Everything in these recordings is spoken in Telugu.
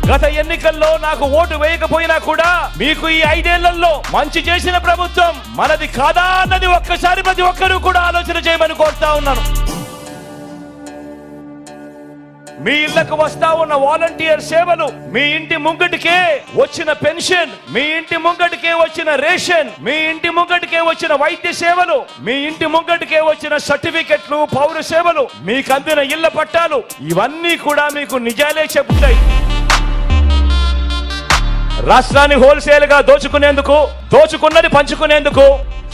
గత ఎన్నికల్లో నాకు ఓటు వేయకపోయినా కూడా మీకు ఈ 5 ఏళ్లలో మంచి చేసిన ప్రభుత్వం మనది కాదా అన్నది ఒక్కసారి ప్రతి ఒక్కరూ కూడా ఆలోచన చేయమని కోరుతా ఉన్నాను. మీ ఇళ్లకు వస్తా ఉన్న వాలంటీర్ సేవలు, మీ ఇంటి ముంగటికే వచ్చిన పెన్షన్, మీ ఇంటి ముంగటికే వచ్చిన రేషన్, మీ ఇంటి ముంగటికే వచ్చిన వైద్య సేవలు, మీ ఇంటి ముంగటికే వచ్చిన సర్టిఫికెట్లు, పౌర సేవలు, మీకు అందిన ఇళ్ల పట్టాలు, ఇవన్నీ కూడా మీకు నిజాలే చెబుతాయి. రాష్ట్రాన్ని హోల్సేల్ గా దోచుకున్నది పంచుకునేందుకు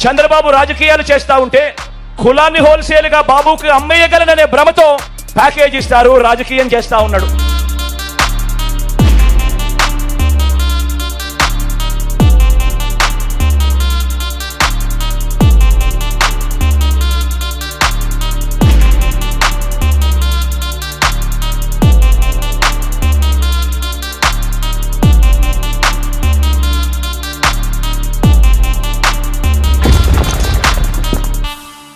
చంద్రబాబు రాజకీయాలు చేస్తా ఉంటే, కులాన్ని హోల్సేల్ గా బాబుకి అమ్మేయగలననే భ్రమతో ప్యాకేజ్ ఇస్తారు, రాజకీయం చేస్తా ఉన్నాడు.